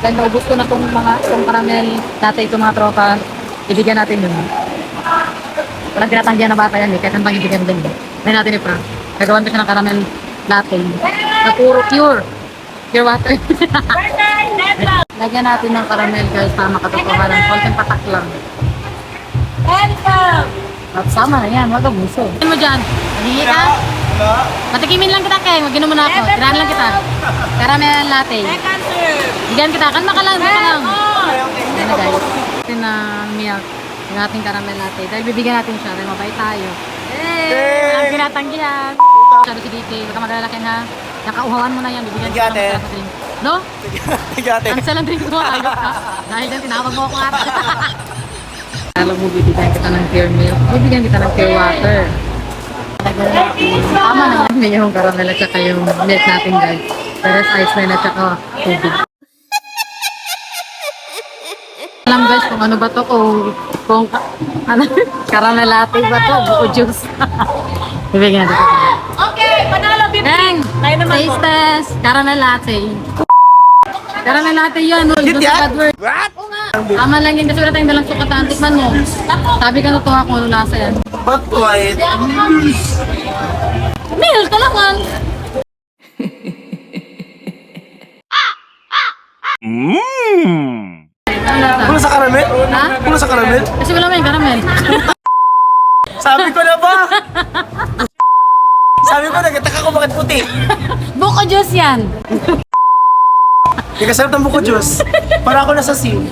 Dahil naubos ko na itong caramel dati itong mga tropa, ibigyan natin yun. Walang tinatanggihan na bata yan eh, kahit anong ibigyan din. May natin i-prank. Nagawan ko siya ng caramel latte. Na puro pure water. Lagyan natin ng caramel guys para makatotohanan. Konting patak lang. Welcome! At sama na yan, wag abuso. Ano mo dyan? Mahingi ka? Matikimin lang kita kay, mag-inom mo na ako. Tirahan lang kita. Caramel latte. Second serve! Bigyan kita, kalma ka lang, kalma ka lang. Oh! Ayan na guys. Ito na milk. Yung ating caramel latte. Dahil bibigyan natin siya, dahil mabait tayo. Ang tinatanggihan. Sabi si DJ, baka mag-alalakin ha. Nakauhawan mo na yan, bibigyan kita ng masarap na drink. No? Cancel ang drink mo, ayok ka. Dahil dyan, tinawag mo ako ata. Alam mo, bibigyan kita ng pure milk. Bibigyan kita ng pure water. Tama na yan. May yung caramel at saka yung milk natin guys. Pero ice cream at saka tubig. Alam guys kung ano ba to, kung ano, caramel latte ba to, buko juice. Bibigyan natin. Okay, panalo bibig! Bang! Taste test! Caramel latte. Caramel latte yan, no? Ito sa Godword. What? Oo nga. Tama lang yun kasi wala tayong dalang sukatan. Tikman mo. Sabi ka natuwa kung ano lasa yan. But why? Milk talaman. Ano lasa? Puno sa karamel? Ha? Puno sa karamel? Kasi wala may caramel. Sabi ko na ba? Sabi ko, nagtataka ko bakit puti. Buko juice yan. Nagkasarap ng buko juice. Para ako nasa sim.